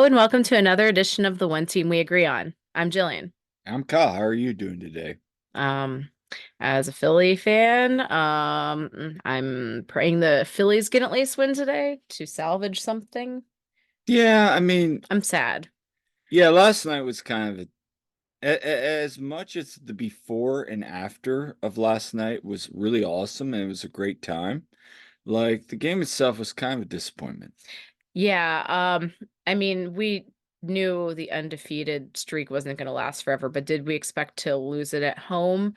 Hello and welcome to another edition of the One Team We Agree On. I'm Jillian. I'm Kyle. How are you doing today? Um, as a Philly fan, I'm praying the Phillies can at least win today to salvage something. Yeah, I mean, I'm sad. yeah, last night was kind of as much as the before and after of last night was really awesome and it was a great time. Like the game itself was kind of a disappointment. Yeah, I mean, we knew the undefeated streak wasn't going to last forever, but did we expect to lose it at home?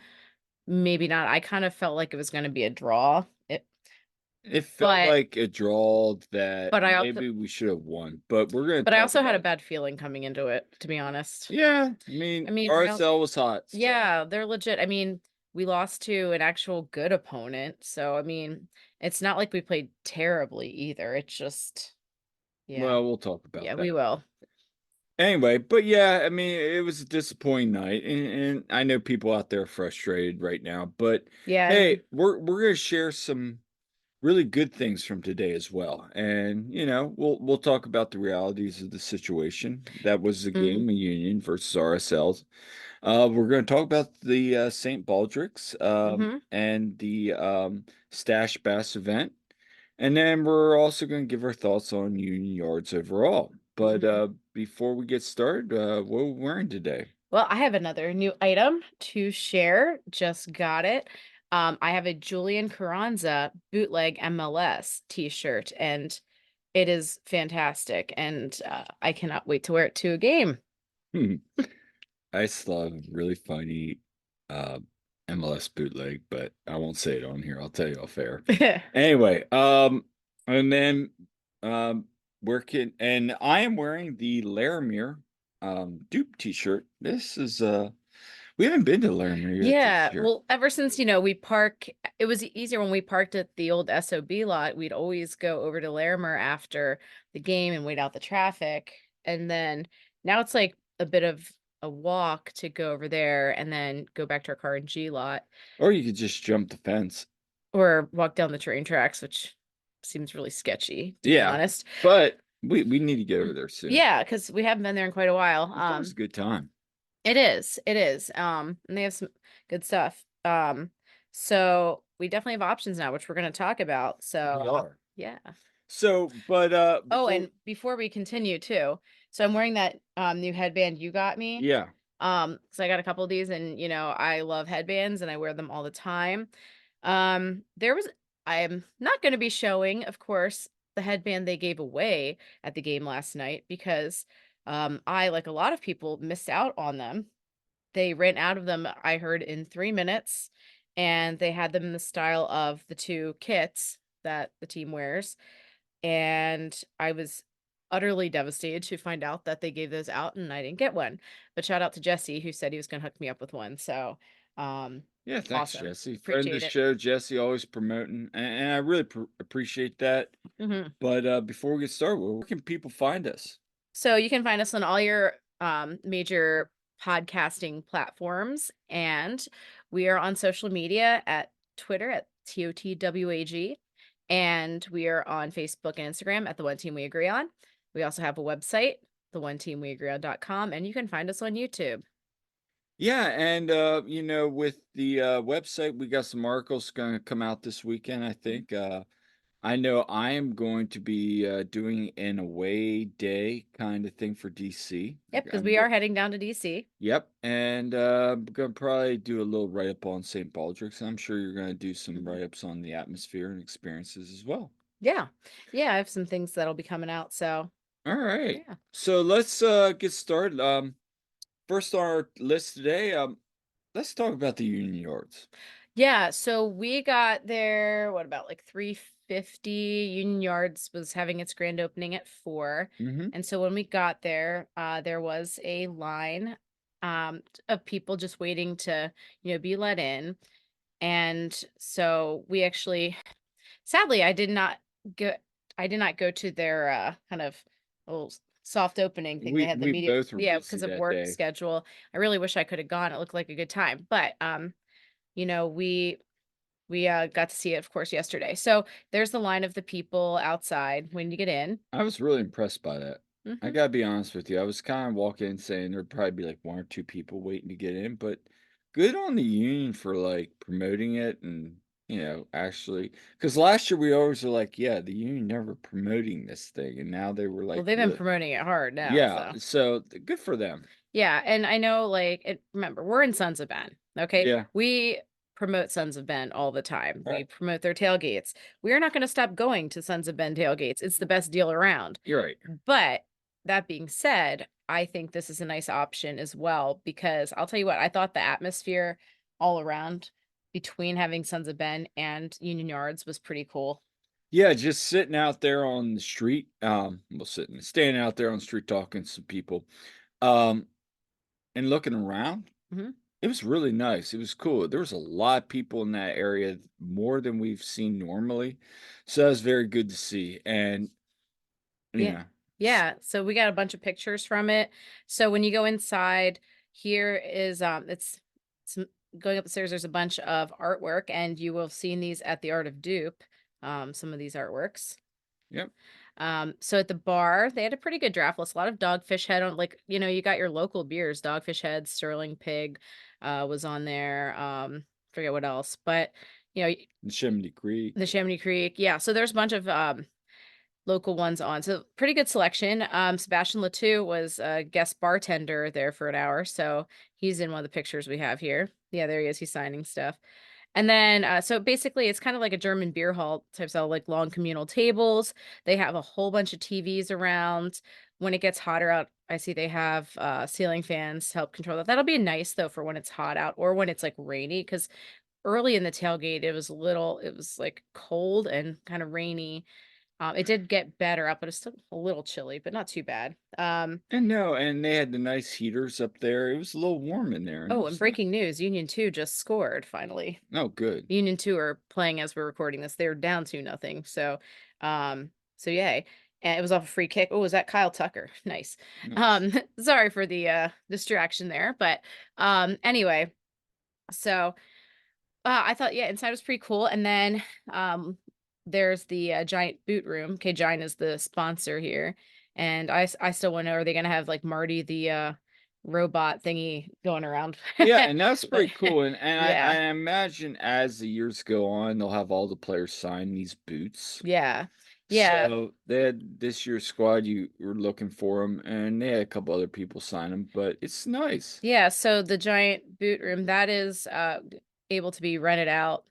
Maybe not. I kind of felt like it was going to be a draw. It felt But like a draw that but I also maybe we should have won, but we're going to but I talk also had about a it. bad feeling coming into it, to be honest. Yeah, I I mean, mean, RSL was hot still. yeah, they're legit. I mean, we lost to an actual good opponent. So, I mean, it's not like we played terribly either. It's just, yeah, Well, we'll talk about yeah, we that. will. Anyway, but yeah, I mean, it was a disappointing night, and I know people out there are frustrated right now. But Yeah. hey, we're gonna share some really good things from today as well, and we'll talk about the realities of the situation. That was the Mm-hmm. game of Union versus RSLs. We're gonna talk about the St. Baldrick's Mm-hmm. and the Stash Bass event. And then we're also going to give our thoughts on Union Yards overall. But Mm-hmm. before we get started, what are we wearing today? Well, I have another new item to share. Just got it. I have a Julian Carranza bootleg MLS t-shirt, and it is fantastic. And I cannot wait to wear it to a game. Hmm. I still have a really funny uh, MLS bootleg, but I won't say it on here. I'll tell you off air. Anyway, and then and I am wearing the Laramie dupe t-shirt. This is we haven't been to Laramie yet this Yeah, year. well, ever since, we park, it was easier when we parked at the old SOB lot. We'd always go over to Larimer after the game and wait out the traffic. And then now it's like a bit of a walk to go over there and then go back to our car in G lot Or you could just jump the fence. or walk down the train tracks, which seems really sketchy, to be Yeah, honest. but we need to get over there soon. Yeah, because we haven't been there in quite a while. It's always a good time. It is. It is. And they have some good stuff. So we definitely have options now, which we're going to talk about. So, We are. yeah. So, but Oh, before and before we continue too, so I'm wearing that new headband you got me. yeah. So I got a couple of these and I love headbands and I wear them all the time. There was I am not going to be showing, of course, the headband they gave away at the game last night because I, like a lot of people, missed out on them. They ran out of them, I heard, in 3 minutes, and they had them in the style of the 2 kits that the team wears, and I was utterly devastated to find out that they gave those out and I didn't get one. But shout out to Jesse who said he was gonna hook me up with one, so, Yeah, thanks, awesome. Jesse. Friend of the Appreciate it. show, Jesse, always promoting, and I really appreciate that. Mhm. But before we get started, where can people find us? So you can find us on all your major podcasting platforms, and we are on social media at Twitter at TOTWAG, and we are on Facebook and Instagram at the One Team We Agree On. We also have a website, theoneteamweagreeon.com, and you can find us on YouTube. Yeah, and with the website, we got some articles going to come out this weekend, I think. I know I am going to be doing an away day kind of thing for DC. Yep, because I'm we go are heading down to DC. Yep, and I'm gonna probably do a little write-up on St. Baldrick's. I'm sure you're gonna do some Mhm. write-ups on the atmosphere and experiences as well. Yeah. Yeah, I have some things that'll be coming out, so All right, yeah. so let's get started. First on our list today, let's talk about the Union Yards. Yeah, so we got there, what about like 3:50? Union Yards was having its grand opening at 4. Mm-hmm. And so when we got there, there was a line of people just waiting to, be let in. And so we actually, sadly, go I did not go to their kind of little soft opening thing. They had the We media, both were yeah, busy because of that work day. schedule. I really wish I could have gone. It looked like a good time. But you know, we got to see it, of course, yesterday. So there's the line of the people outside when you get in. I was really impressed by that. I Mhm. gotta be honest with you. I was kind of walking in saying there'd probably be like one or two people waiting to get in, but good on the union for like promoting it and actually because last year we always were like, yeah, the union never promoting this thing, and now they were Well, like, they've been really, promoting it hard now, yeah. so So good for them. yeah, and I know, like, remember, we're in Sons of Ben, okay? Yeah. We promote Sons of Ben all the time. All We right. promote their tailgates. We're not gonna stop going to Sons of Ben tailgates. It's the best deal around. You're right. But that being said, I think this is a nice option as well because I'll tell you what, I thought the atmosphere all around between having Sons of Ben and Union Yards was pretty cool. Yeah, just sitting out there on the street, well, standing out there on the street talking to some people, um, and looking around. Mhm. It was really nice. It was cool. There was a lot of people in that area, more than we've seen normally. So that was very good to see. And, you Yeah. know, s- Yeah, so we got a bunch of pictures from it. So when you go inside, here is it's going up the stairs, there's a bunch of artwork and you will have seen these at the Art of Dupe, some of these artworks. yep. So at the bar, they had a pretty good draft list. A lot of Dogfish Head on, like, you got your local beers, Dogfish Head, Sterling Pig, was on there. Forget what else, but y- And Chimney Creek. the Chamonix Creek. Yeah. So there's a bunch of local ones on. So pretty good selection. Sebastian Latou was a guest bartender there for an hour. So he's in one of the pictures we have here. Yeah, there he is. He's signing stuff. And then, so basically, it's kind of like a German beer hall type style, like long communal tables. They have a whole bunch of TVs around. When it gets hotter out, I see they have ceiling fans to help control that. That'll be nice though for when it's hot out or when it's like rainy. Because early in the tailgate, it was like cold and kind of rainy. It did get better up, but it's still a little chilly, but not too bad. And no, and they had the nice heaters up there. It was a little warm in there, and it Oh, and was nice. breaking news: Union 2 just scored finally. Oh, good. Union 2 are playing as we're recording this. They're down 2-0. So yay. And it was off a free kick. Oh, was that Kyle Tucker? Nice. Nice. Sorry for the distraction there, but anyway, so I thought, yeah, inside was pretty cool. And then there's the giant boot room. Okay, Giant is the sponsor here, and I still want to know, are they gonna have like Marty the robot thingy going around? Yeah, and that's But pretty cool. And I yeah, imagine as the years go on, they'll have all the players sign these boots. yeah, yeah. So they had this year's squad, you were looking for them, and they had a couple other people sign them, but it's nice. Yeah, so the giant boot room that is able to be rented out.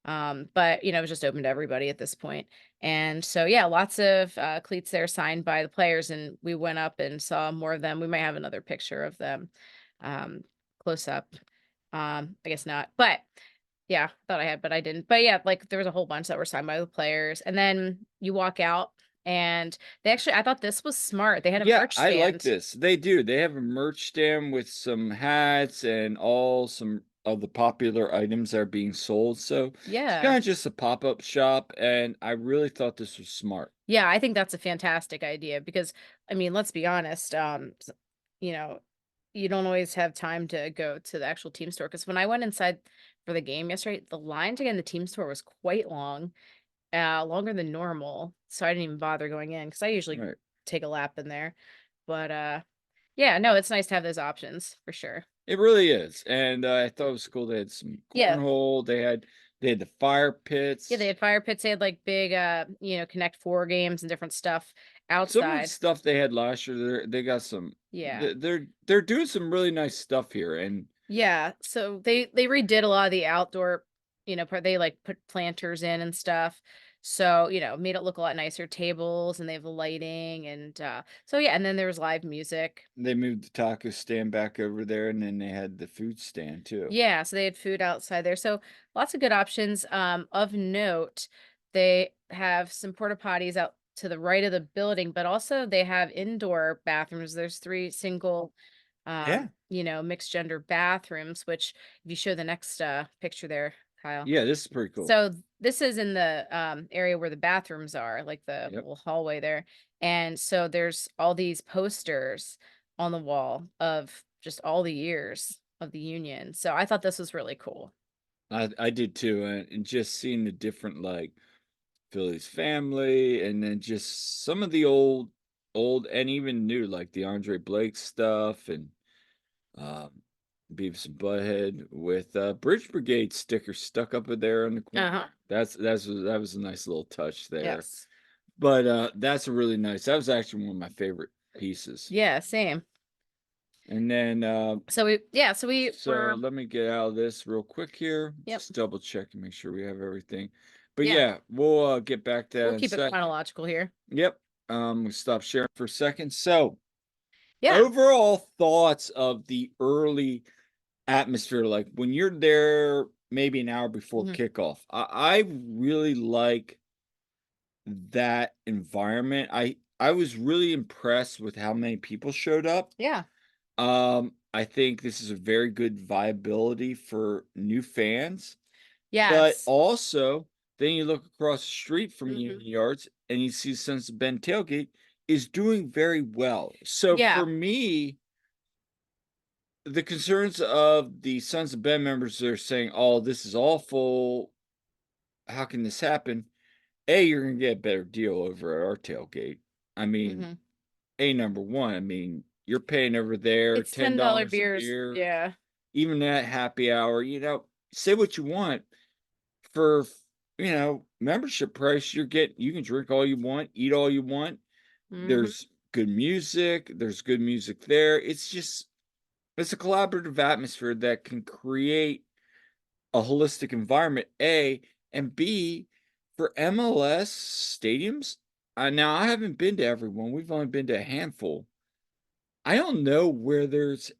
But it was just open to everybody at this point. And so yeah, lots of cleats there signed by the players and we went up and saw more of them. We might have another picture of them um close up. I guess not. But yeah, thought I had, but I didn't. But yeah, like there was a whole bunch that were signed by the players. And then you walk out and I thought this was smart. They had a Yeah, merch I like stand. this. They do. They have a merch stand with some hats and all some of the popular items that are being sold. So it's Yeah. kind of just a pop-up shop, and I really thought this was smart. Yeah, I think that's a fantastic idea because, I mean, let's be honest, you know, you don't always have time to go to the actual team store. Because when I went inside for the game yesterday, the line to get in the team store was quite long, longer than normal. So I didn't even bother going in because I usually Right. take a lap in there. But yeah, no, it's nice to have those options for sure. It really is. And I thought it was cool. They had some Yeah. cornhole. They had the fire Yeah, they pits. had fire pits, they had like big Connect Four games and different stuff Some of the outside. stuff they had last year, they got some. Yeah. They're doing some really nice stuff here, and Yeah, so they redid a lot of the outdoor, part they like put planters in and stuff. So, made it look a lot nicer tables and they have the lighting and so yeah, and then there was live music. they moved the taco stand back over there, and then they had the food stand too. Yeah, so they had food outside there. So lots of good options. Of note, they have some porta potties out to the right of the building, but also they have indoor bathrooms. There's three single Yeah, mixed gender bathrooms, which if you show the next picture there, Kyle. yeah, this is pretty cool. So this is in the area where the bathrooms are, like the Yep. little hallway there. And so there's all these posters on the wall of just all the years of the union. So I thought this was really cool. I did too, and just seeing the different like Philly's family, and then just some of the old and even new, like the Andre Blake stuff and um, Beavis and Butthead with Bridge Brigade stickers stuck up in there in the corner. Uh-huh. That was a nice little touch there. Yes. But that's a really nice. That was actually one of my favorite pieces. Yeah, same. And then So we so were let me get out of this real quick here. yep. Just double check and make sure we have everything. But Yeah. yeah, we'll get back to that We'll in a keep it sec. chronological here. Yep. We'll stop sharing for a second. So Yeah. overall thoughts of the early atmosphere, like when you're there maybe an hour before Mhm. kickoff. I really like that environment. I was really impressed with how many people showed up. Yeah. I think this is a very good viability for new fans, but Yes. also then you look across the street from Mhm. Union Yards and you see Sons of Ben tailgate is doing very well. So Yeah. for me, the concerns of the Sons of Ben members are saying, "Oh, this is awful. How can this happen?" A, you're gonna get a better deal over at our tailgate. I mean, Mhm. number one, I mean, you're paying over there It's $10 $10 a beers. beer, Yeah. even at happy hour, say what you want for, membership price, you can drink all you want, eat all you want. Mhm. There's good music there. It's a collaborative atmosphere that can create a holistic environment, A, and B, for MLS stadiums. Now I haven't been to everyone. We've only been to a handful. I don't know where there's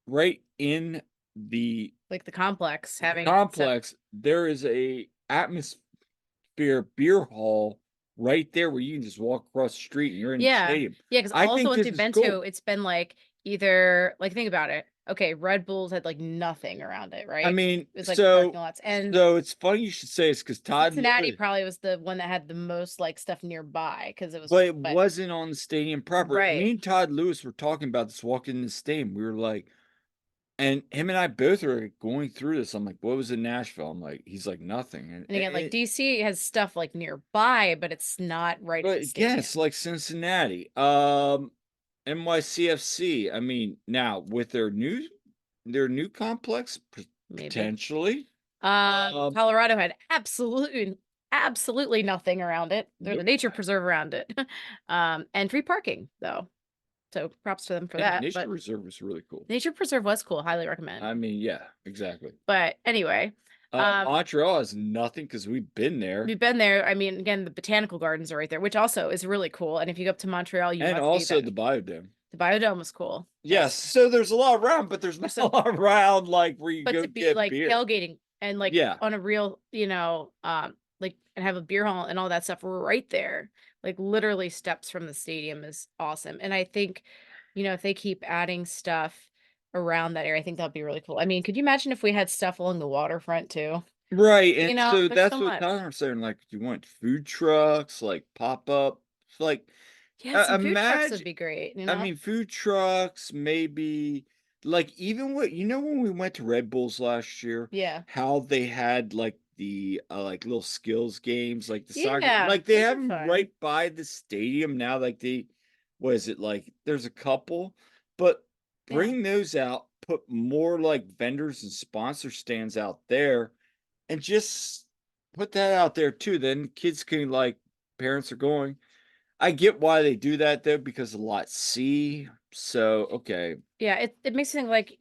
right in the Like the complex having stuff. complex, there is a atmosphere beer hall right there where you can just walk across the street and you're in the Yeah. stadium. Yeah, because I all the think ones this we've is been to, cool. it's been like either like think about it. Okay, Red Bulls had like nothing around it, I right? mean, It was like parking lots. And it's funny you should say it's because Todd Cincinnati Lewis, probably was the one that had the most like stuff nearby because it was but it but wasn't on the stadium proper. right. Me and Todd Lewis were talking about this walking in the stadium. We were like, and him and I both are going through this. I'm like, what was in Nashville? I'm like, he's like, nothing. And again, like DC has stuff like nearby, but it's not right at But the again, it's stadium. like Cincinnati. NYCFC. I mean, now with their new complex, Maybe. potentially. Um, Colorado had absolutely nothing around it. There's a nope. nature preserve around it. And free parking though. So props to them for And that. Nature But Reserve was really cool. nature preserve was cool. Highly recommend. I mean, yeah, exactly. But anyway, um, Montreal has nothing because we've been there. we've been there. I mean, again, the botanical gardens are right there, which also is really cool. And if you go up to Montreal, you And must see also them. the Biodome. The biodome was cool. Yes, so there's a lot around, but there's not There's a some lot around like where you But go to be, get like, beer. tailgating and, like, Yeah. on a real, like, and have a beer hall and all that stuff right there, like, literally steps from the stadium is awesome, and I think, if they keep adding stuff around that area, I think that'd be really cool. I mean, could you imagine if we had stuff along the waterfront too? Right, and so There's that's so what much. I'm saying, like, you want food trucks, like, pop-up, like, Yeah, some food trucks would imagine be great, I mean, food trucks, maybe, like, even when we went to Red Bulls last year, Yeah. how they had, like, like, little skills games, like the soccer Yeah, like, they those have are them fun. right by the stadium now, like, what is it, like, there's a couple, but Yeah. bring those out, put more, like, vendors and sponsor stands out there, and just put that out there too, then kids can, like parents are going. I get why they do that though, because of Lot C, so, okay, Yeah, it makes me think, like,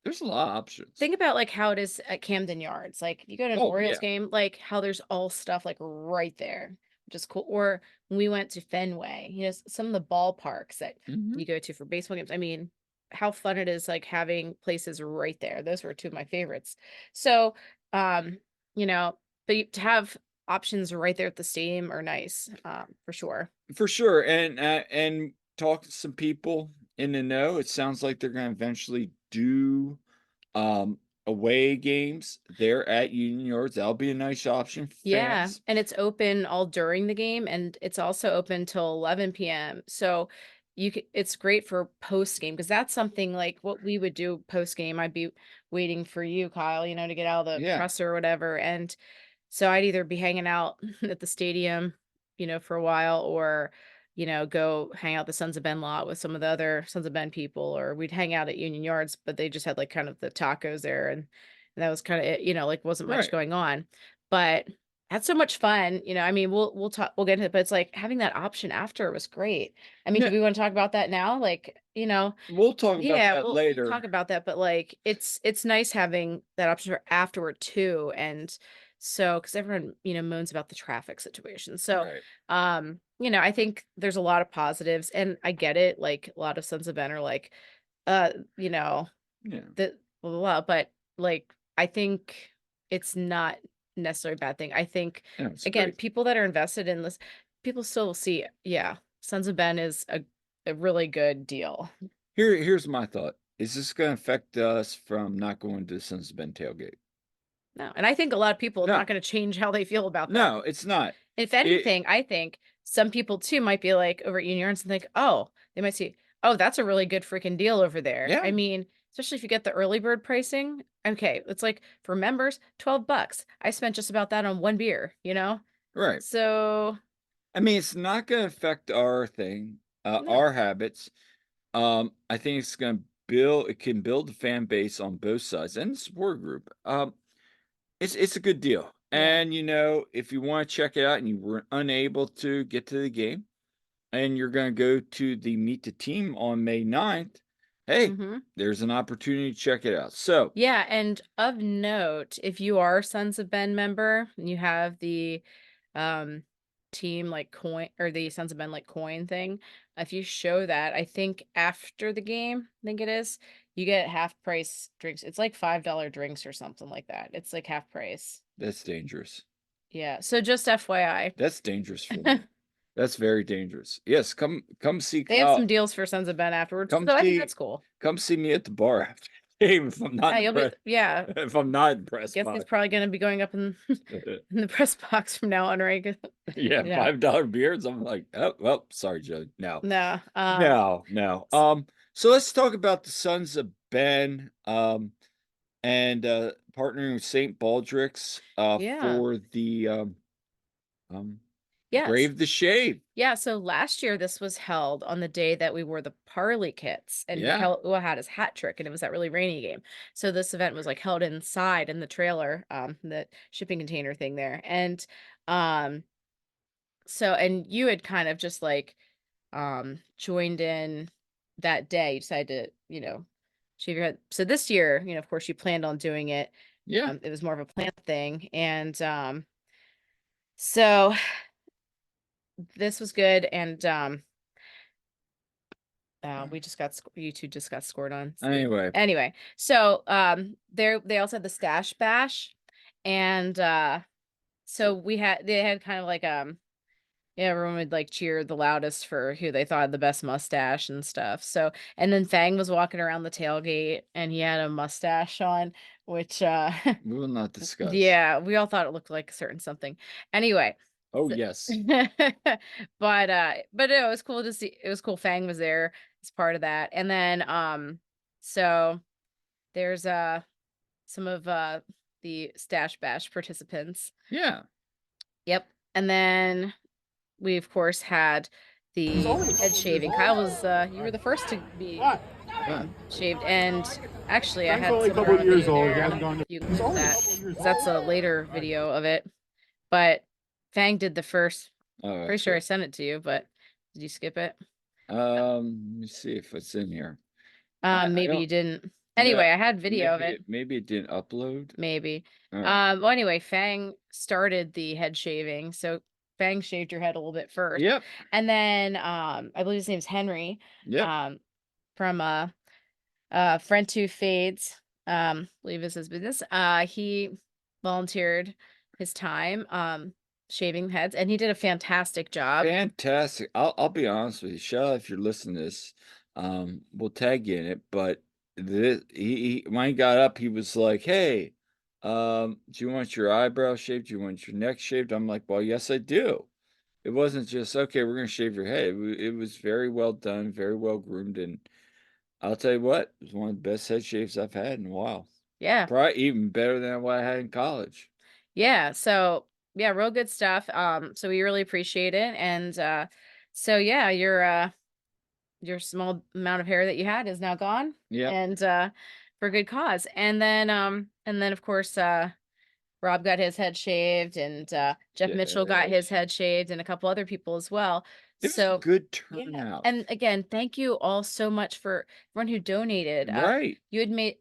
there's a lot of options. think about, like, how it is at Camden Yards, like, you go to an Oh, Orioles yeah. game, like, how there's all stuff, like, right there, which is cool, or when we went to Fenway, some of the ballparks that Mhm. you go to for baseball games, I mean, how fun it is, like, having places right there, those were two of my favorites. So, um, you know, to have options right there at the stadium are nice, for sure. For sure, and talk to some people in the know, it sounds like they're gonna eventually do, um, away games there at Union Yards, that'll be a nice option for Yeah, fans. and it's open all during the game, and it's also open till 11 p.m. So it's great for post game because that's something like what we would do post game. I'd be waiting for you, Kyle, to get out of the Yeah. presser or whatever. And so I'd either be hanging out at the stadium, for a while or, go hang out the Sons of Ben lot with some of the other Sons of Ben people, or we'd hang out at Union Yards, but they just had like kind of the tacos there, and that was kind of it, like wasn't much Right. going on. But had so much fun. I mean, we'll get into it, but it's like having that option after was great. I mean, do Yeah, we want to talk about that now? Like, we'll talk about yeah, that we'll talk later. about that, but, like, it's nice having that option for afterward too, and so because everyone, moans about the traffic situation. So, Right. I think there's a lot of positives, and I get it, like, a lot of Sons of Ben are like, uh, you know, Yeah. the blah, blah, blah, but, like, I think it's not necessarily a bad thing. I think, Yeah, it's again, great. people that are invested in this, people still see, yeah, Sons of Ben is a really good deal. Here's my thought. Is this gonna affect us from not going to the Sons of Ben tailgate? No, and I think a lot of people, it's No. not gonna change how they feel about that. No, it's not. If It anything, I think some people too might be like over at Union Yards and think, "Oh," they might see, "Oh, that's a really good freaking deal over there." yeah, I mean, especially if you get the early bird pricing. Okay, it's like for members, 12 bucks. I spent just about that on 1 beer, you know? right. So, I mean, it's not gonna affect our thing, no. our habits. I think it can build a fan base on both sides and the support group. It's a good deal. Yeah. And if you want to check it out and you were unable to get to the game and you're gonna go to the Meet the Team on May 9th, hey, Mhm. there's an opportunity to check it out. So, Yeah, and of note, if you are a Sons of Ben member and you have the um team like coin or the Sons of Ben like coin thing, if you show that, I think after the game, I think it is, you get half price drinks. It's like $5 drinks or something like that. It's like half price. that's dangerous. Yeah. So just FYI. That's dangerous for me. That's very dangerous. Yes, come see They have Kyle. some deals for Sons of Ben afterwards. Come So I think see that's cool. come see me at the bar after the game if I'm not Yeah, you'll be impressed yeah. if I'm not impressed Guess by it's probably gonna be going up in it. in the press box from now on, right? 'Cause Yeah, yeah. $5 beers. I'm like, "Oh, well, sorry, Joe. No. No. No, no." So let's talk about the Sons of Ben, and, partnering with St. Baldrick's, Yeah. for the, um, Yes. Brave the Shave. Yeah, so last year this was held on the day that we wore the Parley kits and Yeah, Kel had his hat trick and it was that really rainy game. So this event was like held inside in the trailer, the shipping container thing there. And um and you had kind of just like joined in that day. You decided to, shave your head. So this year, of course you planned on doing it. yeah, It was more of a planned thing. And so this was good and we just got you 2 just got scored on, see? anyway, Anyway, so, they also had the stash bash, and, so they had kind of like, yeah, everyone would, like, cheer the loudest for who they thought had the best mustache and stuff, so and then Fang was walking around the tailgate, and he had a mustache on, which, we will not discuss. yeah, we all thought it looked like a certain something. Anyway, Oh, s yes. but it was cool to see it was cool Fang was there as part of that, and then, so there's, some of, the Stash Bash participants. Yeah, Yep, and then we, of course, had He's the only a head couple years shaving. old. Kyle was, you were What? the first to be, What? shaved, and actually, I Frank's had only a some more couple on years video old. He there, hasn't gone to. you can He's look at only a that, couple years 'cause old. that's a later Right. video of it, but Fang did the first. oh, Pretty sure I okay. sent it to you, but did you skip it? Let me see if it's in here. I Maybe you don't didn't. yeah, Anyway, I had video of it, maybe it didn't upload. maybe. Alright. Well, anyway, Fang started the head shaving, so Fang shaved your head a little bit first, Yep, and then, I believe his name's Henry, yep. um, from, Friend Two Fades, believe is his business. He volunteered his time, shaving heads, and he did a fantastic job. Fantastic. I'll be honest with you, shout out if you're listening to this. We'll tag you in it, but he when he got up, he was like, "Hey, do you want your eyebrow shaved? Do you want your neck shaved?" I'm like, "Well, yes, I do." It wasn't just, "Okay, we're gonna shave your head." It was very well done, very well groomed, and I'll tell you what, it was one of the best head shaves I've had in a while. Yeah. Probably even better than what I had in college. Yeah, so yeah, real good stuff. So we really appreciate it. And So yeah, your small amount of hair that you had is now gone, Yep. and for good cause. And then of course Rob got his head shaved, and Jeff Mitchell got his Yes. head shaved, and a couple other people as well. It was a So good yeah, turnout. and again, thank you all so much for everyone who donated. Right. You had made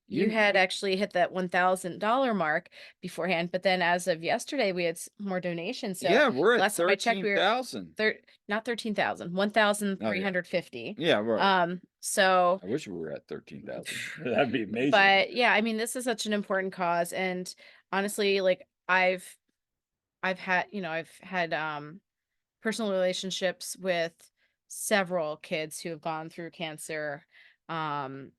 you You had actually hit that $1,000 mark beforehand, but then as of yesterday, we had more donations. So Yeah, we're at last time I checked, we were 13,000. not 13,000, one thousand Oh, three yeah. hundred fifty. Yeah, right. So I wish we were at 13,000. That'd be amazing. but yeah, I mean, this is such an important cause, and honestly, like I've had personal relationships with several kids who have gone through cancer, and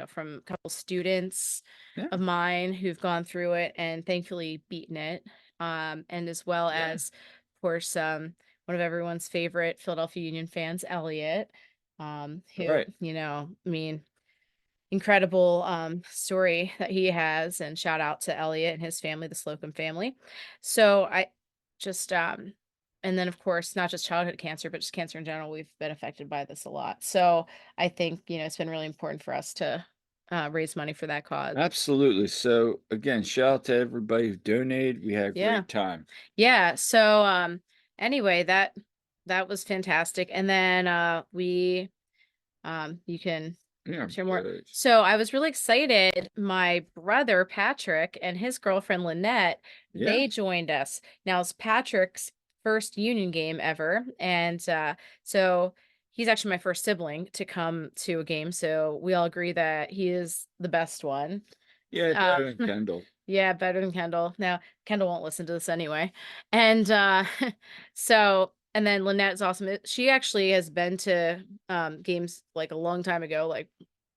from a couple students Yeah, of mine who've gone through it and thankfully beaten it, and as well yeah, as, of course, one of everyone's favorite Philadelphia Union fans, Elliot, who, right. I mean, incredible story that he has, and shout out to Elliot and his family, the Slocum family. So I just and then of course not just childhood cancer, but just cancer in general, we've been affected by this a lot. So I think it's been really important for us to raise money for that cause. Absolutely. So again, shout out to everybody who donated. We had a Yeah. great time. Yeah. So anyway, that was fantastic. And then we you can Yeah, share more. good. So I was really excited. My brother Patrick and his girlfriend Lynette, Yeah, they joined us. Now it's Patrick's first union game ever, and so he's actually my first sibling to come to a game. So we all agree that he is the best one. yeah, Uh, better than Kendall. yeah, better than Kendall. Now, Kendall won't listen to this anyway. And and then Lynette's awesome. She actually has been to games like a long time ago, like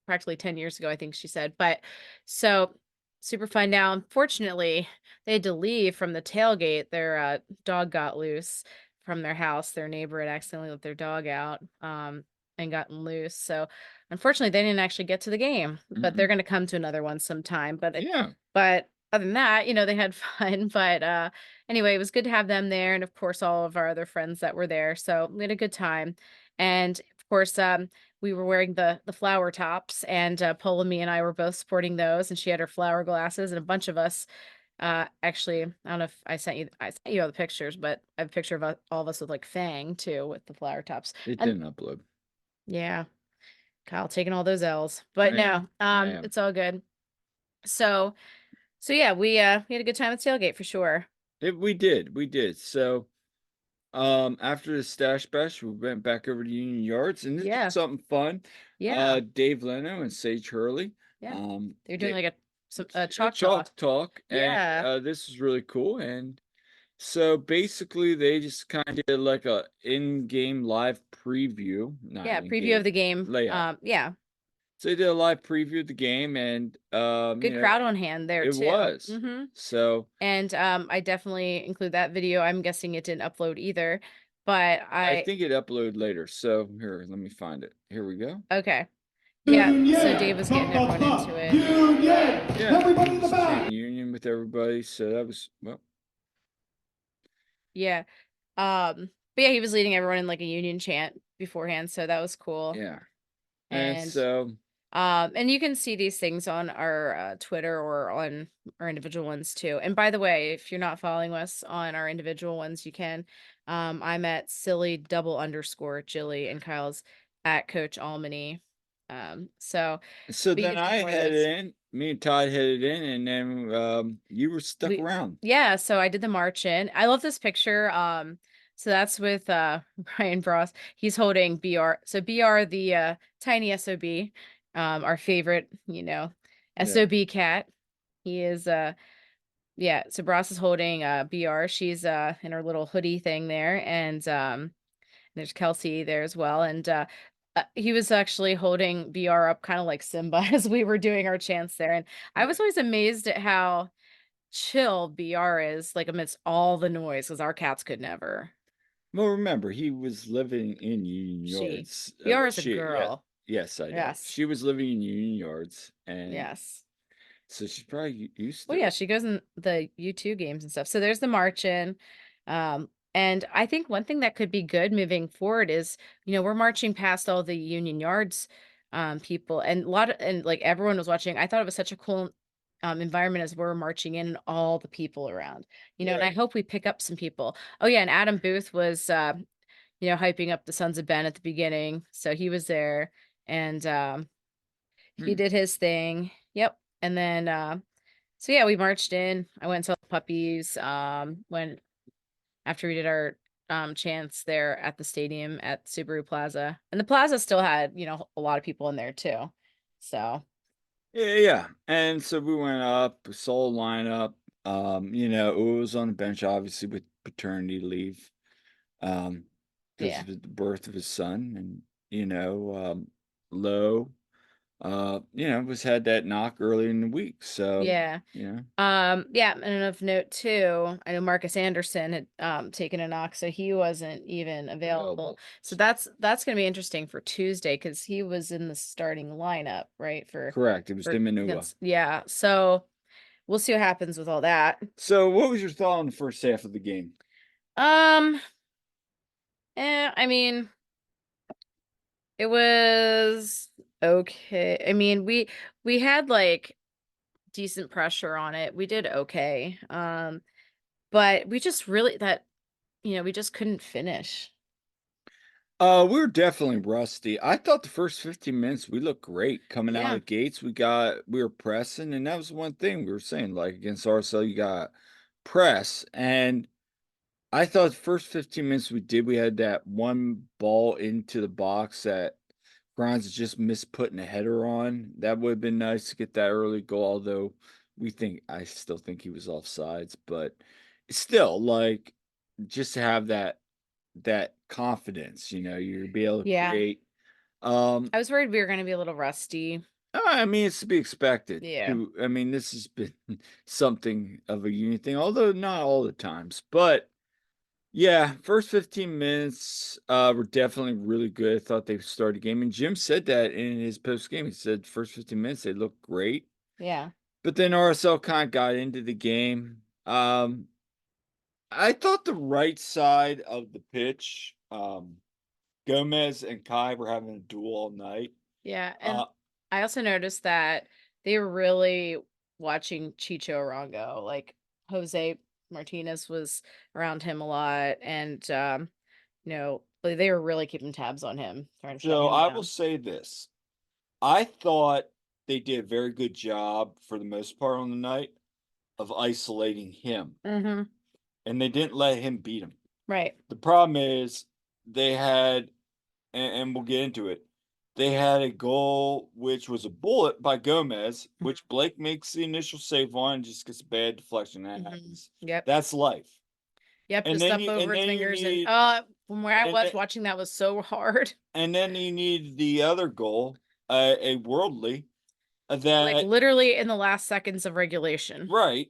practically 10 years ago, I think she said. But so super fun. Now, unfortunately, they had to leave from the tailgate. Their dog got loose from their house. Their neighbor had accidentally let their dog out and gotten loose. So unfortunately, they didn't actually get to the game, but they're Mhm. going to come to another one sometime. Yeah, But other than that, they had fun. But anyway, it was good to have them there, and of course, all of our other friends that were there. So we had a good time, and of course, we were wearing the flower tops, and Paul and me and I were both sporting those, and she had her flower glasses, and a bunch of us. Actually, I don't know if I sent you all the pictures, but I have a picture of all of us with like Fang too, with the flower tops. it And didn't upload. yeah, Kyle taking all those L's, but I am. no, I am. it's all good. So yeah, we had a good time at tailgate for sure. We did. We did. So after the Stash Bash, we went back over to Union Yards and did Yeah, something fun. yeah, Dave Leno and Sage Hurley. yeah. They're doing They like a a chalk talk. chalk talk, and Yeah, this is really cool. And so basically, they just kind of did like a in-game live preview, not yeah. Preview of in-game the game. layout. Yeah, So they did a live preview of the game, and good crowd on hand there it too. was. So And I definitely include that video. I'm guessing it didn't upload either, but I I think it uploaded later. So here, let me find it. Here we go. okay. Yeah. So Dave Union! was getting Ta, ta, everyone into ta! it. Union! Yeah, Everybody he in the was back! chanting Union with everybody. So that was well, Yeah. But yeah, he was leading everyone in like a union chant beforehand, so that was cool. yeah. And And so and you can see these things on our Twitter or on our individual ones too. And by the way, if you're not following us on our individual ones, you can. I'm at silly double underscore Jilly, and Kyle's at Coach Almany. But you then can see I more of headed those. in. Me and Todd headed in, and then you were stuck We around. Yeah, so I did the march in. I love this picture. So that's with Brian Bros. He's holding BR. So BR, the tiny SOB, our favorite, Yeah. SOB cat. He is yeah, so Bros is holding BR. She's in her little hoodie thing there, and there's Kelsey there as well. And he was actually holding BR up kind of like Simba as we were doing our chants there. And I Yeah. was always amazed at how chill BR is, like, amidst all the noise, because our cats could never. Well, remember, he was living in Union She Yards. BR Well, is a she, yeah, girl. yes, I know. Yes. She was living in Union Yards, and Yes. so she's probably used Well, to yeah, it. she goes in the U2 games and stuff. So there's the march in. And I think one thing that could be good moving forward is, we're marching past all the Union Yards people, and a lot of, and like everyone was watching. I thought it was such a cool environment as we're marching in and all the people around, and I Right. hope we pick up some people. Oh yeah, and Adam Booth was hyping up the Sons of Ben at the beginning. So he was there and he Hmm. did his thing. Yep. And then so yeah, we marched in. I went and saw the puppies. When after we did our chants there at the stadium at Subaru Plaza. And the plaza still had, a lot of people in there too. So Yeah, yeah. And so we went up, saw a lineup. It was on the bench, obviously, with paternity leave, because yeah. of the birth of his son, and Lowe, was had that knock early in the week. So, Yeah. you know, Yeah, and of note too, I know Marcus Anderson had taken a knock, so he wasn't even available. available. So that's gonna be interesting for Tuesday because he was in the starting lineup, right? Correct. It was For him and Noah. against yeah. So we'll see what happens with all that. So, what was your thought on the first half of the game? Um, I mean, it was okay. I mean, we had like decent pressure on it. We did okay. But we just really that we just couldn't finish. We were definitely rusty. I thought the first 15 minutes we looked great coming out of Yeah. the gates. We were pressing, and that was one thing we were saying. Like against RSL, you got press, and I thought the first 15 minutes we had that one ball into the box that Franz just missed putting a header on. That would have been nice to get that early goal, although I still think he was offsides, but still, like, just to have that confidence, you're be able to Yeah. create. Um, I was worried we were gonna be a little rusty. I mean, it's to be expected. Yeah. I mean, this has been something of a union thing, although not all the times. But yeah, first 15 minutes were definitely really good. I thought they started the game, and Jim said that in his post game. He said first 15 minutes they looked great, Yeah. but then RSL kind of got into the game. I thought the right side of the pitch, Gomez and Kai were having a duel all night. Yeah, and Uh, I also noticed that they were really watching Chicho Arango, like, Jose Martinez was around him a lot, and, like, they were really keeping tabs on him, trying to shut so him I will down. say this. I thought they did a very good job for the most part on the night of isolating him, Mhm. and they didn't let him beat him. Right. The problem is they had, and we'll get into it. They had a goal which was a bullet by Gomez, Mhm. which Blake makes the initial save on and just gets a bad deflection. That Mhm. happens. Yep. That's life. Yep, And just then up you over and his then you fingers and, need from where I and was then, watching, that was so hard. and then you need the other goal, a worldly Like, that literally in the last seconds of regulation. right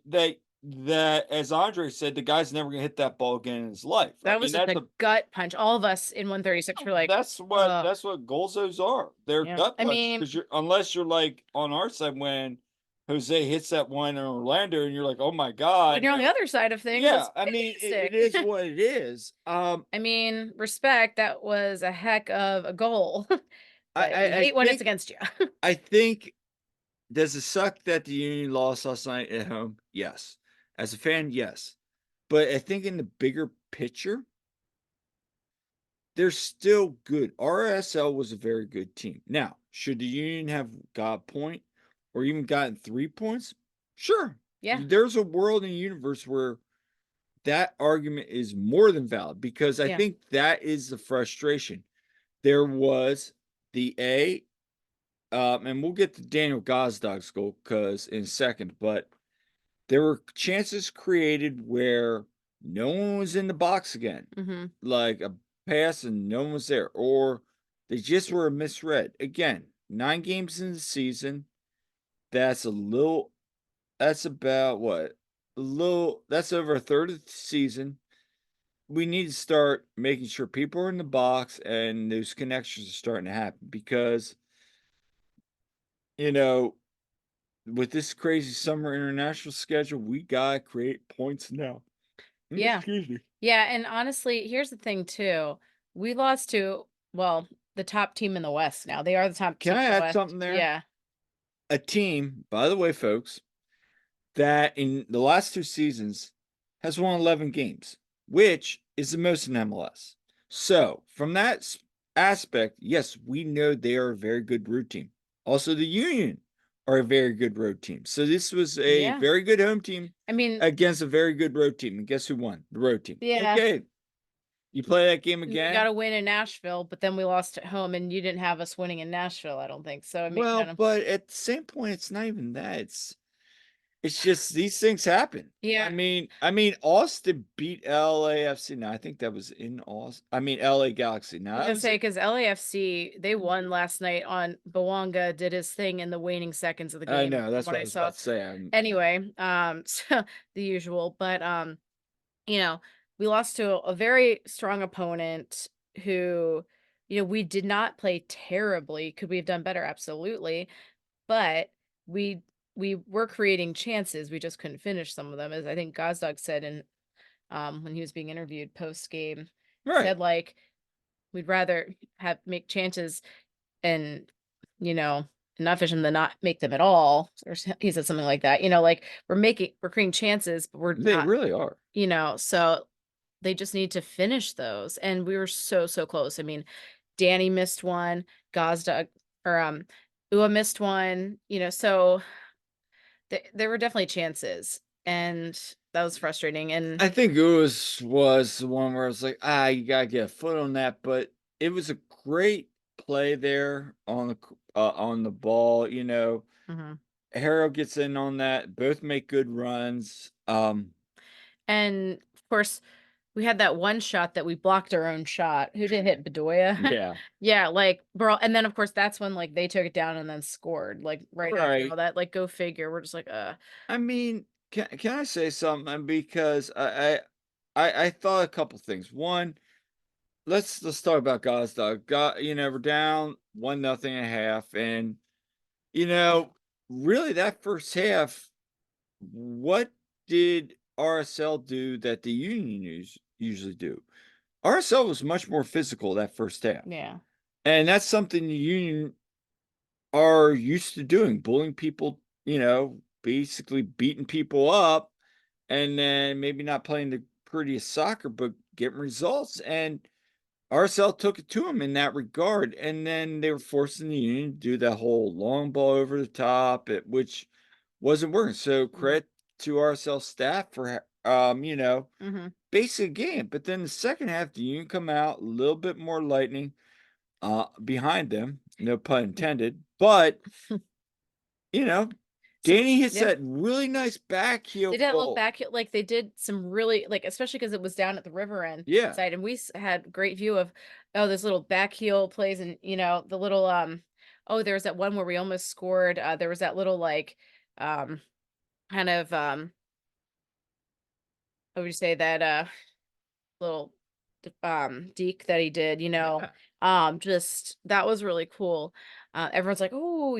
that as Andre said, the guy's never gonna hit that ball again in his life. I That mean, was just that's a a gut punch. All of us in 136 were like, That's what "Ugh." that's what gozos are. They're Yeah. gut I punches mean, because you're unless you're like on our side when Jose hits that one in Orlando and you're like, oh my when god. you're on the other side of things, Yeah, it's I mean it fantastic. is what it is. I mean, respect, that was a heck of a goal, I, but you I I hate when it's think against you. I think does it suck that the Union lost last night at home? Yes. As a fan, yes. But I think in the bigger picture, they're still good. RSL was a very good team. Now, should the Union have got a point or even gotten 3 points? Sure. Yeah, There's a world and universe where that argument is more than valid because I yeah. think that is the frustration. There was the and we'll get to Daniel Gozdog's goal because in a second, but there were chances created where no one was in the box again, Mhm. like a pass and no one was there, or they just were misread. Again, 9 games in the season, that's a little, that's about what? That's over a third of the season. We need to start making sure people are in the box and those connections are starting to happen because, you know, with this crazy summer international schedule, we gotta create points now. Yeah. Excuse me. Yeah, and honestly, here's the thing too. We lost to, well, the top team in the West now. They are the top Can team I in the add West. something there? Yeah. A team, by the way, folks, that in the last 2 seasons has won 11 games, which is the most in MLS. So, from that aspect, yes, we know they are a very good road team. Also, the Union are a very good road team. So, this was a Yeah. very good home team I mean, against a very good road team. And guess who won? The road team. yeah. Okay, you play that game We again. got to win in Nashville, but then we lost at home and you didn't have us winning in Nashville, I don't think. So I mean, Well, kind of, but at the same point, it's not even that. It's just these things happen. I yeah. mean I mean, Austin beat LAFC. Now, I think that was in Austin. I mean, LA Galaxy. I Now, was that gonna was say because LAFC they won last night on Bawanga did his thing in the waning seconds of the I game know, from that's what what I I was saw. about to say. I'm Anyway, so the usual, but you know, we lost to a very strong opponent who, we did not play terribly. Could we have done better? Absolutely. But we we were creating chances. We just couldn't finish some of them. As I think Gazdag said in when he was being interviewed post game, right. said like we'd rather have make chances and you know not fish them than not make them at all. Or he said something like that. Like we're creating chances, but we're They not. really are. So they just need to finish those, and we were so, so close. I mean, Danny missed one, Gazda or, Ua missed one, so there were definitely chances, and that was frustrating, and I think it was the one where I was like, you gotta get a foot on that, but it was a great play there on the ball. mhm. Harrow gets in on that. Both make good runs. And, of course, we had that one shot that we blocked our own shot. Who did hit Bedoya? Yeah. Yeah, like, bro, and then, of course, that's when, like, they took it down and then scored, like, right after Right. all that, like, go figure. We're just like, I mean, can I say something? Because I thought a couple things. One, let's talk about God's dog. God, we're down 1-0 at half, and you know, really that first half, what did RSL do that the Union usually do? RSL was much more physical that first half, yeah. and that's something the Union are used to doing, bullying people, basically beating people up, and then maybe not playing the prettiest soccer, but getting results. And RSL took it to them in that regard. And then they were forcing the Union to do that whole long ball over the top, which wasn't working. So Mhm, credit to RSL staff for, mhm. basic game. But then the second half, the Union come out a little bit more lightning behind them, no pun intended. But you know, Some Danny hits yeah. that really nice back They heel didn't look goal. back like, they did some really like, especially because it was down at the river end Yeah. side, and we had great view of, those little back heel plays and, the little, there was that one where we almost scored, there was that little, like, um, kind of, what would you say, that, little, deke that he did, Yeah. just that was really cool. Everyone's like, "Oh,"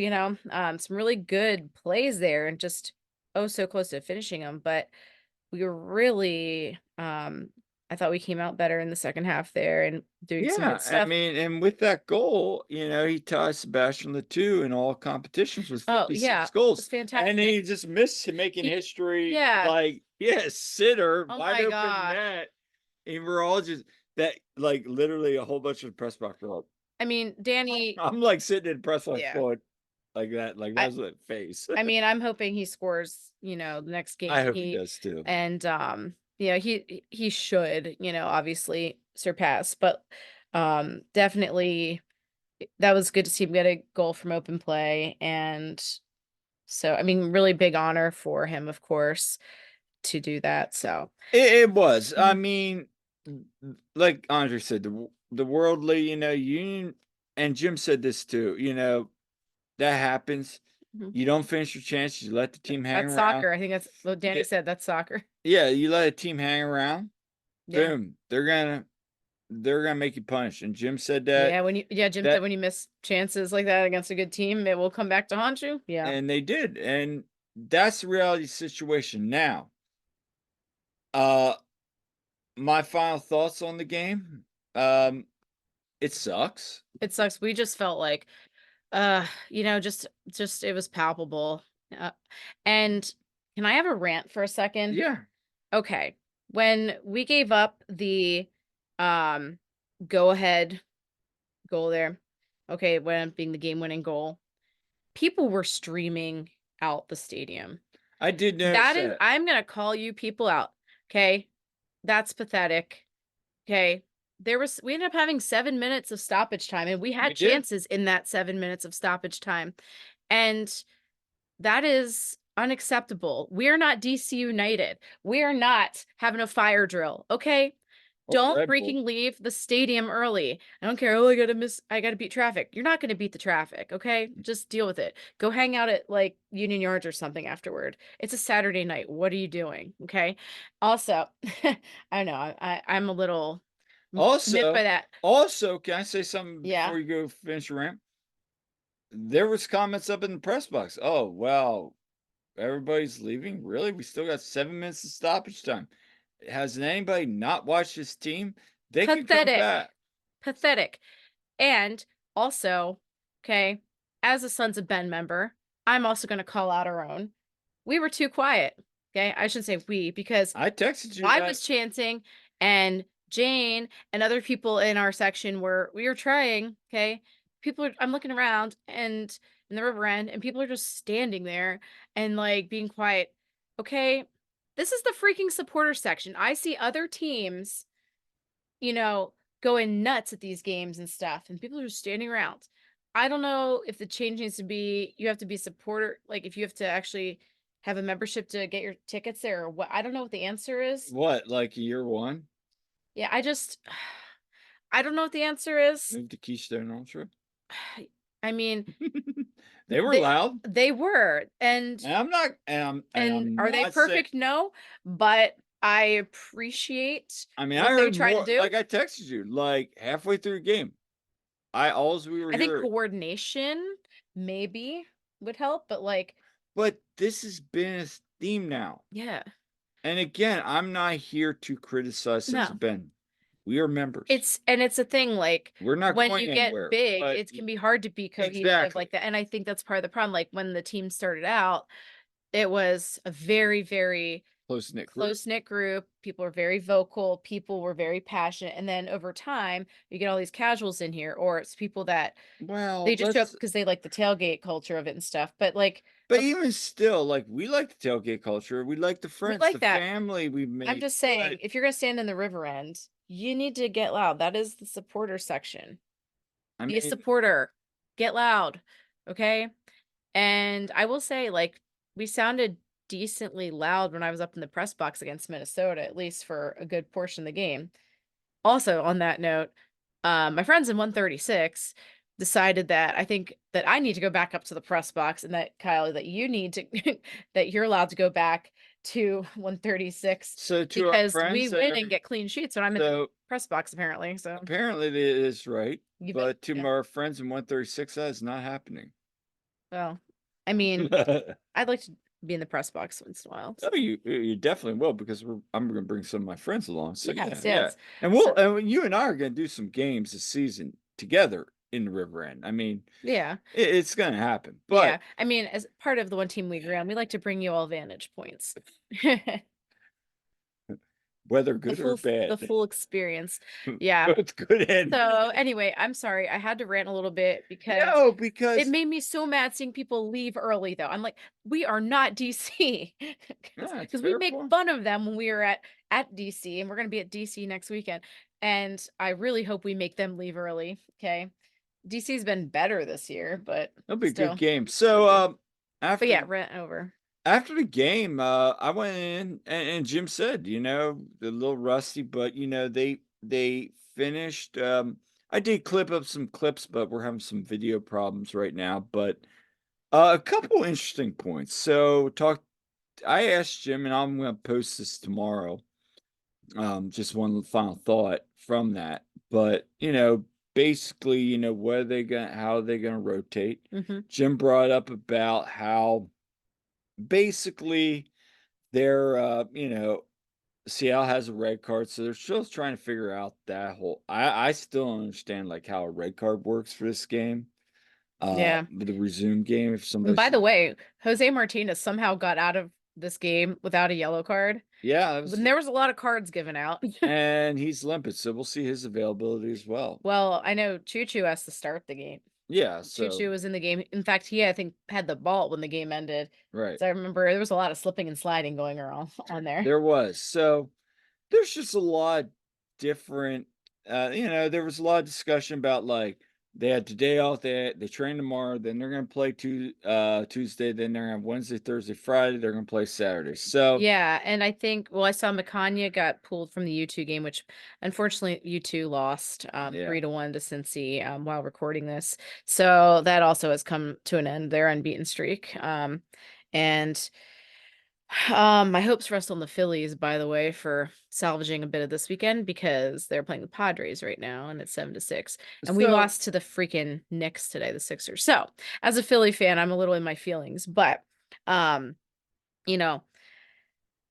some really good plays there and just, oh, so close to finishing them, but we were really, I thought we came out better in the second half there and doing some good Yeah. I stuff. mean, and with that goal, he ties Sebastian two in all competitions with Oh, yeah, 56 it goals. was And then fantastic. he just missed making He history Yeah. like, yeah, sitter, Oh wide my open gosh. net. And we're all just that like literally a whole bunch of the press box were like, I mean, Danny I'm like sitting in the press box yeah. going like that, like I that's what face. I mean, I'm hoping he scores, the next game. I hope he does too. And he should, obviously surpass, but definitely that was good to see him get a goal from open play. And so, I mean, really big honor for him, of course, to do that. So, It was. I mhm, mean, like Andre said, the worldly, Union and Jim said this too. That happens. mhm. You don't finish your chances. You let the team hang That's around. soccer. I think that's what Danny Yeah, said. That's soccer. yeah. You let a team hang around. Yeah. Boom. They're gonna make you punish. And Jim said that Yeah, Jim said that, when you miss chances like that against a good team, it will come back to haunt you. Yeah. and they did. And that's the reality situation now. Uh, my final thoughts on the game. Um, it sucks. It sucks. We just felt like, just it was palpable. Uh, and can I have a rant for a second? Yeah, Okay. When we gave up the um go ahead goal there, okay, when being the game winning goal, people were streaming out the stadium. I did notice That is, that. I'm gonna call you people out. Okay. That's pathetic. Okay. We ended up having 7 minutes of stoppage time, and we We had did. chances in that 7 minutes of stoppage time. And that is unacceptable. We're not DC United. We're not having a fire drill, okay? Or Don't Red Bull. freaking leave the stadium early. I don't care. Oh, I gotta beat traffic. You're not gonna beat the traffic, okay? Just deal with it. Go hang out at like Union Yards or something afterward. It's a Saturday night. What are you doing? Okay. Also, I know I'm a little miffed by Also, that. can I say something Yeah. before you go finish your rant? There was comments up in the press box. Oh, well, everybody's leaving? Really? We still got 7 minutes of stoppage time. Has anybody not watched this team? They can come Pathetic. back. Pathetic. And also, okay, as a Sons of Ben member, I'm also going to call out our own. We were too quiet. Okay. I shouldn't say we because I texted you I that. was chanting and Jane and other people in our section we were trying. Okay. I'm looking around and in the river end and people are just standing there and like being quiet. Okay. This is the freaking supporter section. I see other teams, you know, going nuts at these games and stuff, and people are just standing around. I don't know if the change needs to be you have to be a supporter, like if you have to actually have a membership to get your tickets there or what. I don't know what the answer is. What, like year one? Yeah, I don't know what the answer is. Moved to Keystone Ultra? I mean, They were they loud. they were And I'm not and and I'm are they not saying perfect? No, but I appreciate I mean, I what they heard try to more do. like I texted you, like halfway through the game. Alls we were I think here. coordination maybe would help, but like, But this has been a theme now. yeah, And again, I'm not here to criticize Sons no. of Ben. We are members. It's a thing, like, We're not when going you get anywhere. big, But it can be hard to be cohesive exactly. like that, and I think that's part of the problem, like, when the team started out, it was a very, very Close knit group. close-knit group, people were very vocal, people were very passionate, and then over time, you get all these casuals in here, or it's people that they Well, just show up let's because they like the tailgate culture of it and stuff, but, like, but okay, even still, like we like the tailgate culture. We like the we friends, like the that. family we I'm make. just saying, But if you're gonna stand in the river end, you need to get loud, that is the supporter section. I Be a mean, supporter. Get loud. Okay? And I will say, like, we sounded decently loud when I was up in the press box against Minnesota, at least for a good portion of the game. Also, on that note, my friends in 136 decided that I think that I need to go back up to the press box and that Kyle, that you need to that you're allowed to go back to 136 so to our because we friends that win are and get clean sheets when I'm in the so press box apparently. So apparently it is right. you bet. But to Yeah. our friends in 136, that is not happening. Well, I mean, I'd like to be in the press box once in a while. Oh, you definitely will because I'm gonna bring some of my friends along. So yeah, Yes, yeah. yes. And So you and I are gonna do some games this season together in the River End. I mean, yeah, it's gonna happen. yeah. But I mean, as part of the one team we agree on, we like to bring you all vantage points. whether The good or full the bad, full experience. Yeah. both good and So anyway, I'm sorry. I had to rant a little bit because no, it because made me so mad seeing people leave early though. I'm like, we are not DC. yeah, it's Because we fair make point. fun of them when we were at DC and we're gonna be at DC next weekend. And I really hope we make them leave early. Okay. DC's been better this year, but It'll be a good still. game. Would So be. But after yeah, rant over. after the game, I went in and Jim said, a little rusty, but they finished. I did clip up some clips, but we're having some video problems right now. But a couple interesting points. I asked Jim, and I'm going to post this tomorrow. Just one final thought from that, but basically, what are they gonna, how are they gonna rotate? Hmm. Jim brought up about how basically they're Seattle has a red card, so they're still trying to figure out that whole I still don't understand, like, how a red card works for this game, Yeah. with the resume game, if And somebody's by the way, Jose Martinez somehow got out of this game without a yellow card. yeah, that When was there was a lot of cards given out. and he's limpid, so we'll see his availability as well. Well, I know Choo Choo has to start the game. Yeah, Choo so Choo was in the game. In fact, he, I think, had the ball when the game ended. right. So I remember there was a lot of slipping and sliding going around on there. There was. So, there's just a lot different, there was a lot of discussion about, like, they had today off, they train tomorrow, then they're gonna play Tuesday, then they're gonna have Wednesday, Thursday, Friday, they're gonna play Saturday. So Yeah, and I think well, I saw Makanya got pulled from the U2 game, which unfortunately U2 lost yeah. 3-1 to Cincy while recording this. So that also has come to an end, their unbeaten streak. And my hopes rest on the Phillies, by the way, for salvaging a bit of this weekend because they're playing the Padres right now and it's 7-6. And we So, lost to the freaking Knicks today, the Sixers. So as a Philly fan, I'm a little in my feelings, but um, you know,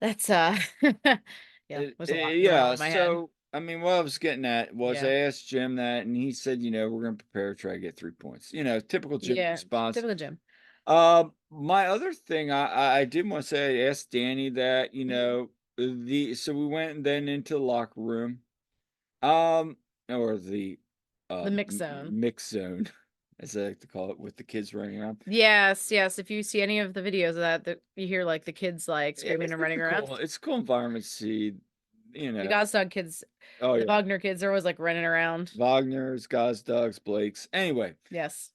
that's yeah, there's a lot going on yeah, in my head. so, I mean, what I was getting at was I Yeah. asked Jim that, and he said, "We're gonna prepare, try to get 3 points." Typical Jim Yeah. response. Tip of the gym. My other thing I did wanna say, I asked Danny that, Mhm. the so we went then into the locker room, um, or the, The mix m zone. mix zone, as I like to call it, with the kids running around. Yes, yes. If you see any of the videos of that, you hear like the kids like screaming and It's running a around. cool it's a cool environment to see, you The know Gosdog kids, Oh, the yeah. Wagner kids, they're always like running around. Wagner's, Gazdogs, Blake's. Anyway, Yes.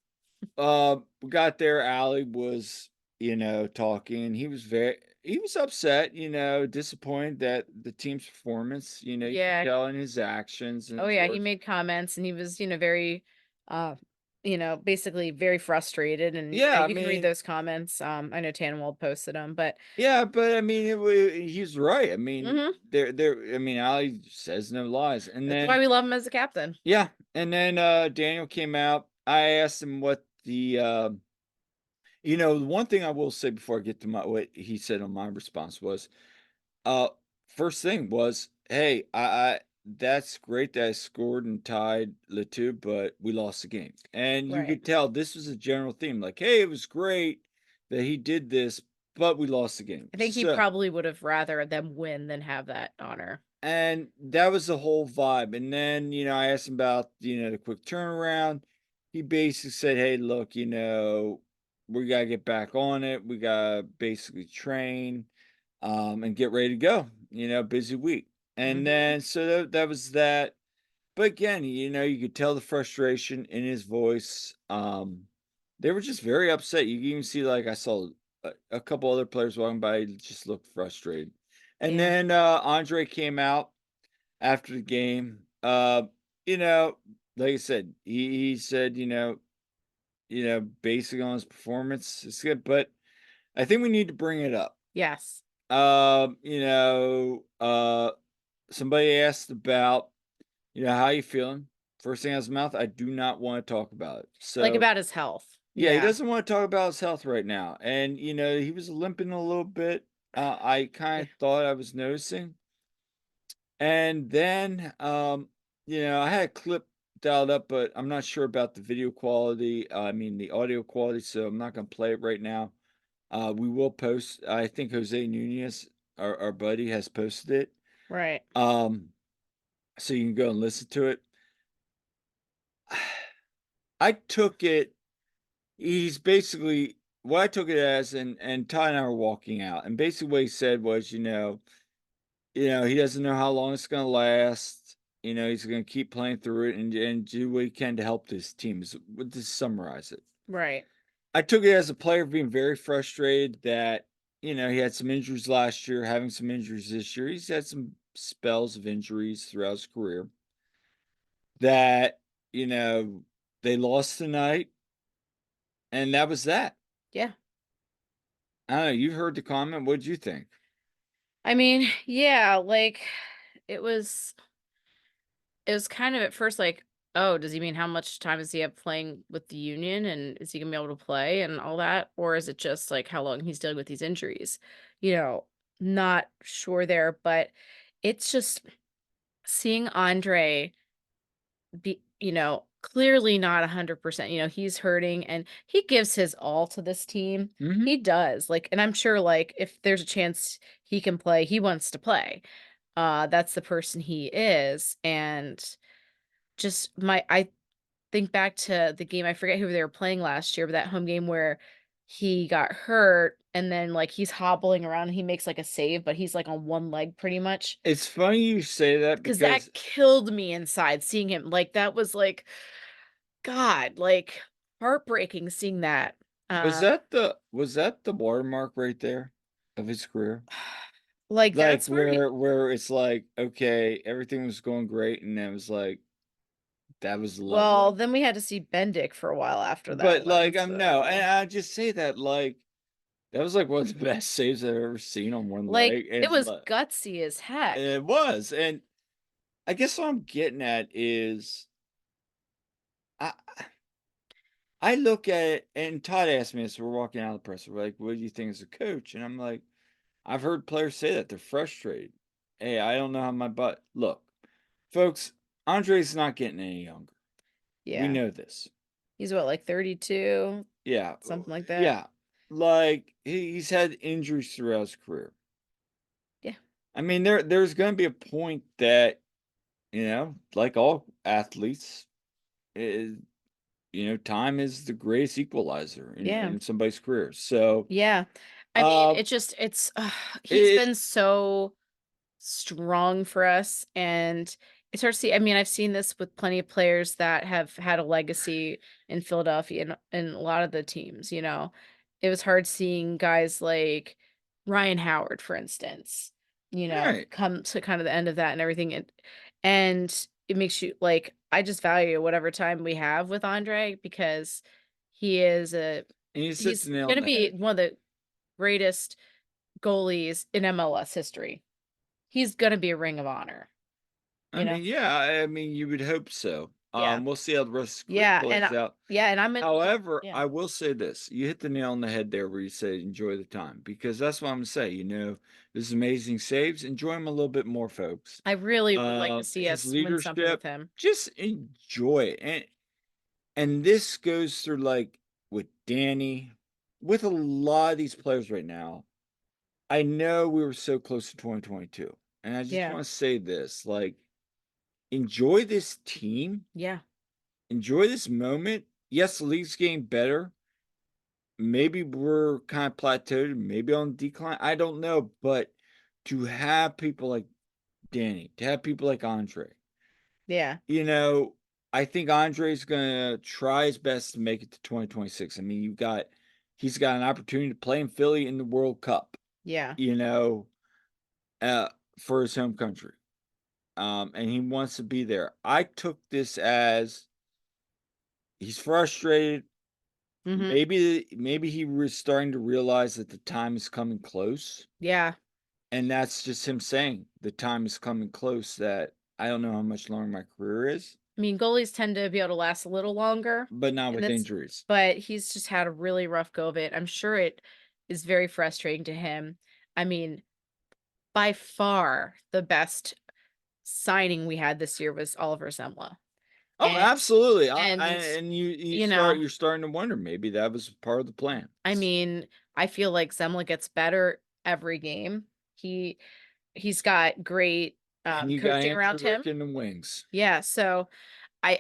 we got there, Allie was, talking. He was upset, disappointed that the team's performance, you could Yeah. tell in his actions and Oh his yeah. He words. made comments and he was, very uh basically very frustrated and Yeah, I you can read mean those comments. I know Tannenwald posted them, but yeah, but I mean, he's right. I mean, mhm, I mean, Allie says no lies. And that's why then, we love him as a captain. yeah, and then Daniel came out. I asked him what the one thing I will say before I get to what he said on my response was, Uh, first thing was, "Hey, I that's great that I scored and tied the 2, but we lost the game." And you Right. could tell this was a general theme, like, "Hey, it was great that he did this, but we lost the game." I think he So probably would have rather them win than have that honor. and that was the whole vibe. And then, I asked him about, the quick turnaround. He basically said, "Hey, look, we gotta get back on it. We gotta basically train." And get ready to go. Busy week. And Mhm. then so that was that. But again, you could tell the frustration in his voice. They were just very upset. You can even see, like, I saw a couple other players walking by, just looked frustrated. And Yeah. then Andre came out after the game. You know, like I said, he said, basing on his performance, it's good, but I think we need to bring it up. Yes. Um, you know, uh, somebody asked about, how you feeling? First thing out of his mouth, I do not want to talk about it. Like, So, about his health. yeah, he Yeah. doesn't want to talk about his health right now. And, he was limping a little bit. I kind Yeah. of thought I was noticing. And then, I had a clip dialed up, but I'm not sure about the video quality. I mean, the audio quality. So I'm not going to play it right now. We will post. I think Jose Nunez, our buddy, has posted it. Right. Um, so you can go and listen to it. I took it. He's basically what I took it as, and Ty and I were walking out, and basically what he said was, he doesn't know how long it's going to last. He's going to keep playing through it and do what he can to help this team. To summarize it. Right. I took it as a player being very frustrated that, he had some injuries last year, having some injuries this year. He's had some spells of injuries throughout his career that, you know, they lost tonight, and that was that. Yeah. I don't know. You've heard the comment. What'd you think? I mean, yeah, like it was it was kind of at first like, oh, does he mean how much time does he have playing with the union and is he gonna be able to play and all that? Or is it just like how long he's dealing with these injuries? You know, not sure there, but it's just seeing Andre be, clearly not 100%, he's hurting and he gives his all to this team. Mhm. He does. Like, and I'm sure like if there's a chance he can play, he wants to play. That's the person he is. And just I think back to the game, I forget who they were playing last year, but that home game where he got hurt and then like he's hobbling around and he makes like a save, but he's like on one leg pretty much. It's funny you say that 'Cause that because killed me inside seeing him, like, that was, like, God, like, heartbreaking seeing that. Uh, was that the watermark right there of his career? like, Like, that's where he where it's like, okay, everything was going great, and then it was like, that was the well, leveler? then we had to see Bendick for a while after that But, one, like, I'm no, and so I just say that, like, that was, like, one of the best saves I've ever seen on one like, leg, it and, was gutsy as heck. it was, and I guess what I'm getting at is, I I look at it and Todd asked me this, we're walking out of the presser, we're like, "What do you think as a coach?" And I'm like, I've heard players say that, they're frustrated. "Hey, I don't know how my butt" look, folks, Andre's not getting any younger. We Yeah. know this. He's what, like, 32? Yeah, Something like that? yeah. Like, he's had injuries throughout his career. Yeah. I mean, there's gonna be a point that, like all athletes, eh, time is the greatest equalizer Yeah. in somebody's career. So, Yeah. I mean, uh, it's he's it been so strong for us, and it's hard to see. I mean, I've seen this with plenty of players that have had a legacy in Philadelphia and a lot of the teams, you know. It was hard seeing guys like Ryan Howard, for instance, right. come to kind of the end of that and everything. And it makes you like, I just value whatever time we have with Andre because he is And you hit he's the nail on gonna the be head. one of the greatest goalies in MLS history. He's gonna be a Ring of Honor, I you know? mean, yeah, I mean, you would hope so. Yeah. We'll see how the rest of the career Yeah, plays out. and I'm in However, yeah. I will say this, you hit the nail on the head there where you say enjoy the time because that's what I'm gonna say, this is amazing saves, enjoy him a little bit more, folks. I really would like to see His us win something with leadership, him. just enjoy it. And this goes through like with Danny, with a lot of these players right now. I know we were so close to 2022. And I just Yeah. want to say this, like, enjoy this team, Yeah. enjoy this moment. Yes, the league's getting better. Maybe we're kind of plateaued, maybe on decline. I don't know. But to have people like Danny, to have people like Andre, Yeah. you know, I think Andre's gonna try his best to make it to 2026. I mean, he's got an opportunity to play in Philly in the World Cup, Yeah. you know, uh, for his home country. And he wants to be there. I took this as he's frustrated. Mhm. Maybe he was starting to realize that the time is coming close. Yeah. And that's just him saying the time is coming close that I don't know how much longer my career is, I mean, goalies tend to be able to last a little longer, but not and with that's injuries. but he's just had a really rough go of it. I'm sure it is very frustrating to him. I mean, by far the best signing we had this year was Oliver Zemla, Oh, and absolutely. and, And you know you're starting to wonder maybe that was part of the plan. I mean, I feel like Zemla gets better every game. He he's got great, And you got coaching Andrew around Rick him. in the wings. Yeah, so I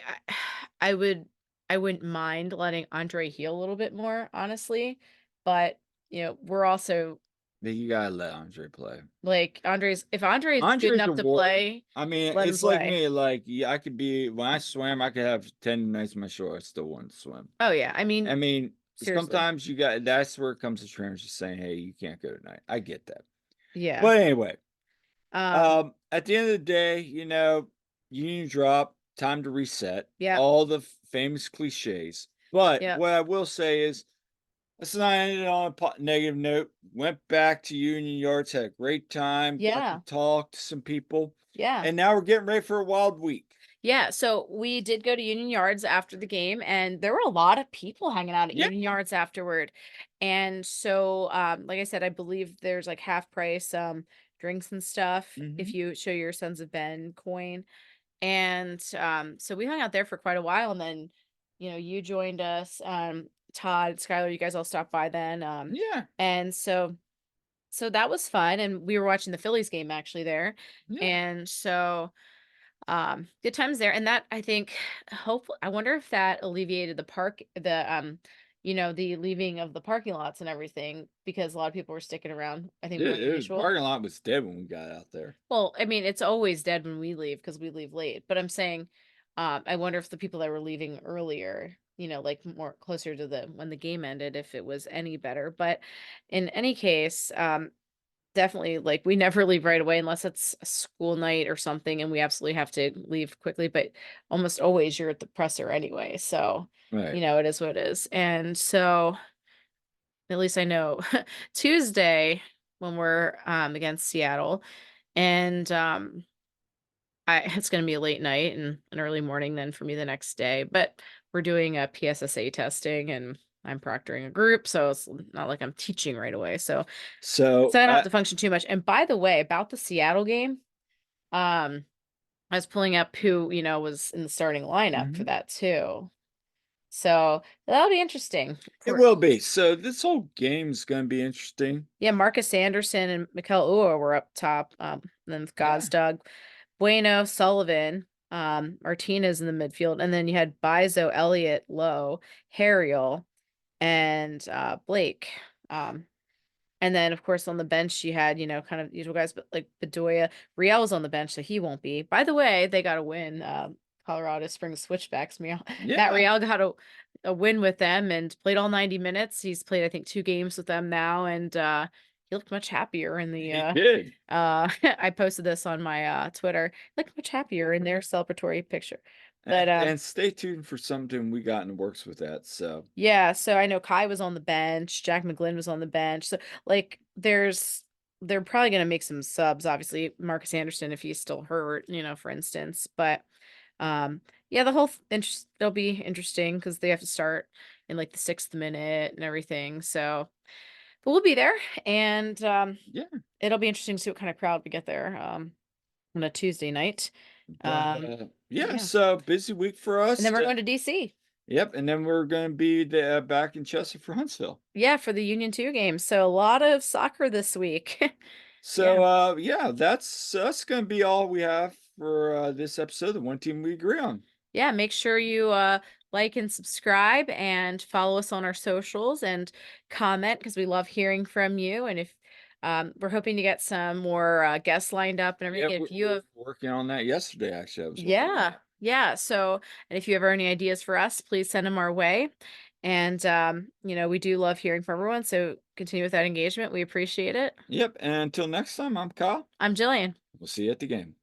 I would I wouldn't mind letting Andre heal a little bit more, honestly, but, we're also But you gotta let Andre play. like, Andre's if Andre is good Andre's a enough to warrior. play, I mean, let him it's like play. me. Like, yeah, I could be when I swam, I could have 10 nights in my show. I still want to swim. Oh, yeah, I I mean, mean, seriously. sometimes you got that's where it comes to trainers just saying, "Hey, you can't go tonight." I get that. Yeah, But anyway, um, at the end of the day, union drop, time to reset, yep, all the famous cliches. But yep, what I will say is, let's not end it on a negative note. Went back to Union Yards, had a great time, got to yeah, talk to some people, yeah. and now we're getting ready for a wild week. Yeah, so we did go to Union Yards after the game, and there were a lot of people hanging out at Yeah, Union Yards afterward. And so, like I said, I believe there's like half price drinks and stuff if Mhm. you show your Sons of Ben coin. And so we hung out there for quite a while, and then you joined us. Todd, Skylar, you guys all stopped by then. Yeah, And so that was fun, and we were watching the Phillies game actually there. yeah, And so good times there. And that, I think, hopefully, I wonder if that alleviated the leaving of the parking lots and everything, because a lot of people were sticking around, I think, more than it usual. parking lot was dead when we got out there. Well, I mean, it's always dead when we leave because we leave late. But I'm saying, I wonder if the people that were leaving earlier, like more closer to the when the game ended, if it was any better. But in any case, definitely, like, we never leave right away unless it's a school night or something, and we absolutely have to leave quickly. But almost always you're at the presser anyway. So, Right. it is what it is. And so at least I know Tuesday when we're against Seattle. And it's gonna be a late night and an early morning then for me the next day, but we're doing a PSSA testing, and I'm proctoring a group, so it's not like I'm teaching right away. So So, I don't have to function too much. And by the way, about the Seattle game, um, I was pulling up who, was in the starting lineup for mhm. that too. So that'll be interesting. Of It course. will be. So this whole game's gonna be interesting. Yeah, Marcus Anderson and Mikel Ua were up top. And then Yeah. Gosdug, Bueno, Sullivan, Martinez in the midfield, and then you had Bizo, Elliott, Lowe, Harriel, and Blake. Um, And then, of course, on the bench, you had, kind of usual guys, but like Bedoya. Riel's on the bench, so he won't be. By the way, they got a win. Colorado Springs Switchbacks. Matt Yeah, Riel got a win with them and played all 90 minutes. He's played, I think, 2 games with them now, and he looked much happier in the. he did. I posted this on my Twitter. Looked much happier in their celebratory picture. But And stay tuned for something we got in the works with that, so yeah, so I know Kai was on the bench, Jack McGlynn was on the bench. So, like, they're probably gonna make some subs, obviously, Marcus Anderson if he's still hurt, for instance. But yeah, the whole it'll be interesting because they have to start in like the 6th minute and everything. So, but we'll be there, and yeah, it'll be interesting to see what kind of crowd we get there on a Tuesday night. but, yeah, Yeah. so busy week for And us, then we're going to DC. yep, and then we're gonna be back in Chester for Huntsville. Yeah, for the Union 2 game. So a lot of soccer this week. Yeah. So, yeah, that's gonna be all we have for, this episode, the One Team We Agree On. Yeah, make sure you like and subscribe and follow us on our socials and comment because we love hearing from you. And if we're hoping to get some more guests lined up and Yeah, everything. we If you we were have, working on that yesterday, actually, I was looking at yeah, that. yeah. So, and if you have any ideas for us, please send them our way. And we do love hearing from everyone. So continue with that engagement. We appreciate it. Yep, and until next time, I'm Kyle. I'm Jillian. We'll see you at the game.